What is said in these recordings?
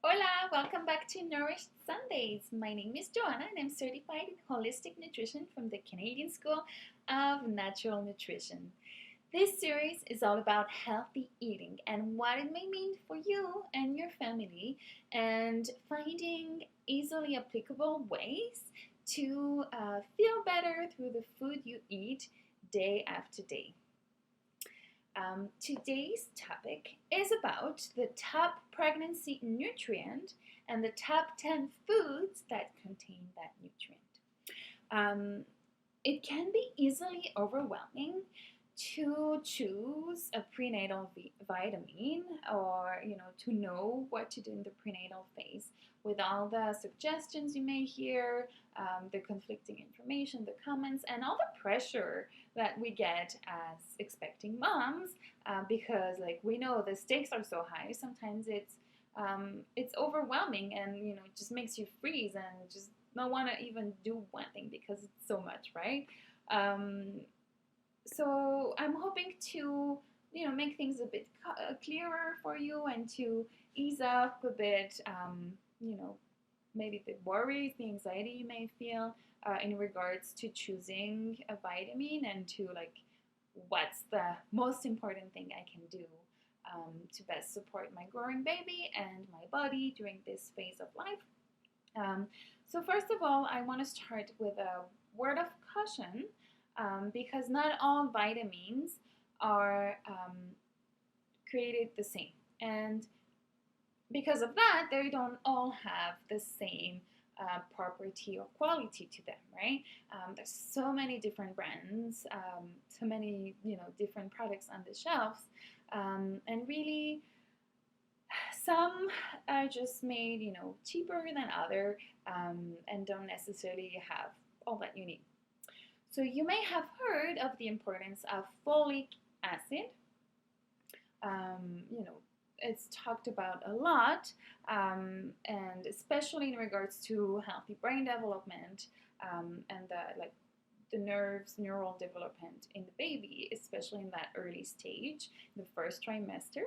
Hola, welcome back to Nourished Sundays. My name is Joanna and I'm certified in holistic nutrition from the Canadian School of Natural Nutrition. This series is all about healthy eating and what it may mean for you and your family, and finding easily applicable ways to feel better through the food you eat day after day. Today's topic is about the top pregnancy nutrient and the top 10 foods that contain that nutrient. Um, it can be easily overwhelming to choose a prenatal vitamin, or to know what to do in the prenatal phase with all the suggestions you may hear, the conflicting information, the comments, and all the pressure that we get as expecting moms, because like we know the stakes are so high. Sometimes it's overwhelming, and it just makes you freeze and just not want to even do one thing because it's so much, right? So I'm hoping to make things a bit clearer for you and to ease up a bit, you know maybe the worries, the anxiety you may feel in regards to choosing a vitamin, and to like what's the most important thing I can do to best support my growing baby and my body during this phase of life. um, so first of all, I want to start with a word of caution, because not all vitamins are created the same. And because of that, they don't all have the same property or quality to them, right? There's so many different brands, so many different products on the shelves, and really some are just made cheaper than other, and don't necessarily have all that you need. So you may have heard of the importance of folic acid. You know, it's talked about a lot, and especially in regards to healthy brain development, and the neural development in the baby, especially in that early stage, the first trimester.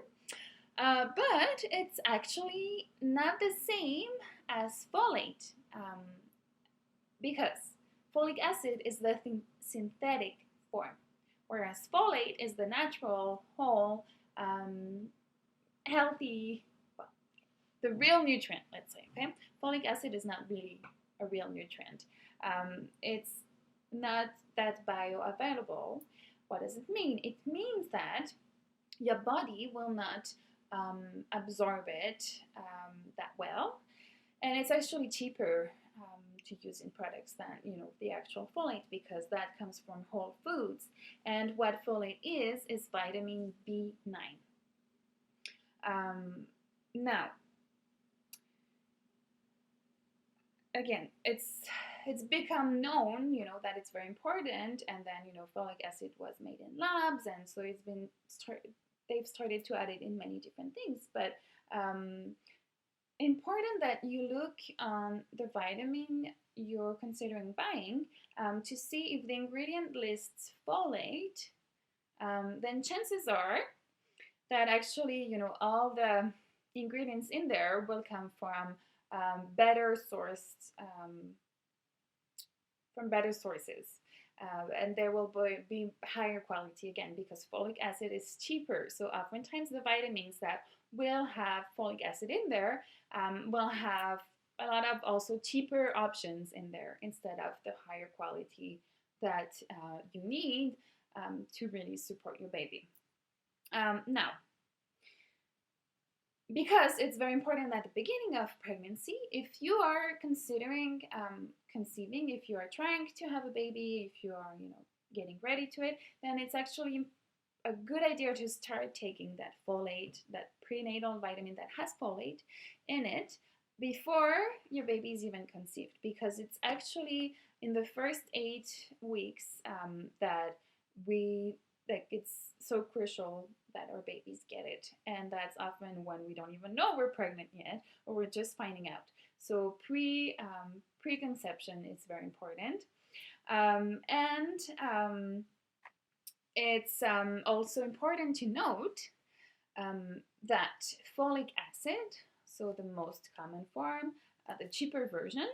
But it's actually not the same as folate, because folic acid is the synthetic form, whereas folate is the natural, whole, healthy, well, the real nutrient, let's say. Okay, folic acid is not really a real nutrient. It's not that bioavailable. What does it mean? It means that your body will not absorb it that well, and it's actually cheaper to use in products than the actual folate, because that comes from whole foods. And what folate is vitamin B9. Now, again, it's become known, that it's very important, and then folic acid was made in labs, and so they've started to add it in many different things. But important that you look on the vitamin you're considering buying, to see if the ingredient lists folate. Then chances are that actually all the ingredients in there will come better sourced from better sources. And there will be higher quality, again, because folic acid is cheaper. So oftentimes the vitamins that will have folic acid in there will have a lot of also cheaper options in there, instead of the higher quality that you need to really support your baby. Now, because it's very important at the beginning of pregnancy, if you are considering conceiving, if you are trying to have a baby, if you are getting ready to it, then it's actually a good idea to start taking that folate, that prenatal vitamin that has folate in it, before your baby is even conceived, because it's actually in the first 8 weeks that it's so crucial that our babies get it. And that's often when we don't even know we're pregnant yet, or we're just finding out. So preconception is very important. And it's also important to note that folic acid, so the most common form, the cheaper version,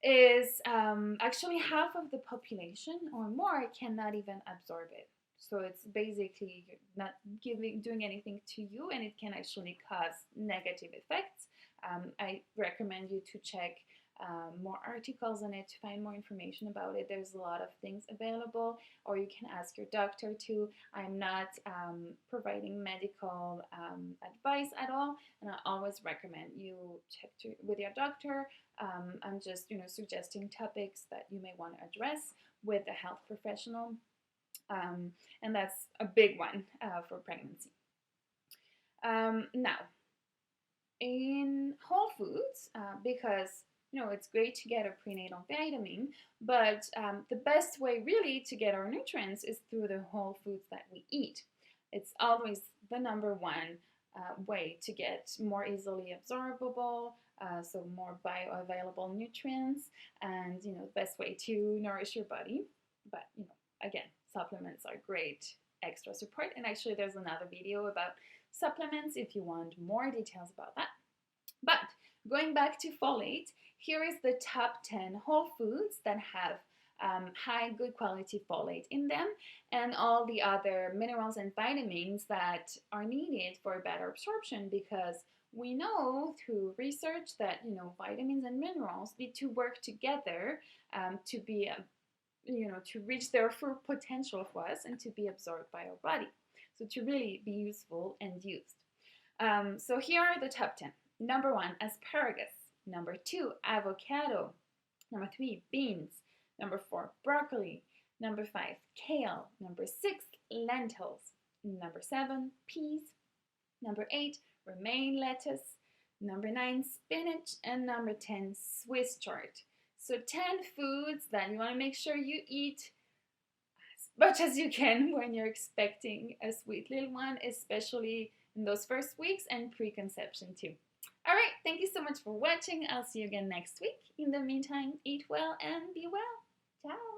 is actually half of the population or more cannot even absorb it. So it's basically not doing anything to you, and it can actually cause negative effects. I recommend you to check more articles on it to find more information about it. There's a lot of things available, or you can ask your doctor too. I'm not providing medical advice at all, and I always recommend you check with your doctor. I'm just suggesting topics that you may want to address with a health professional, and that's a big one for pregnancy. Now, in whole foods, because it's great to get a prenatal vitamin, but the best way really to get our nutrients is through the whole foods that we eat. It's always the number one way to get more easily absorbable, so more bioavailable nutrients, and the best way to nourish your body. But again, supplements are great extra support, and actually there's another video about supplements if you want more details about that. But going back to folate, here is the top 10 whole foods that have high good quality folate in them, and all the other minerals and vitamins that are needed for better absorption, because we know through research that vitamins and minerals need to work together to be to reach their full potential for us and to be absorbed by our body, so to really be useful and used. So here are the top 10. Number 1, asparagus. Number 2, avocado. Number 3, beans. Number 4, broccoli. Number 5, kale. Number 6, lentils. Number 7, peas. Number 8, romaine lettuce. Number 9, spinach. And number 10, Swiss chard. So 10 foods that you want to make sure you eat as much as you can when you're expecting a sweet little one, especially in those first weeks and preconception too. All right, thank you so much for watching. I'll see you again next week. In the meantime, eat well and be well. Ciao.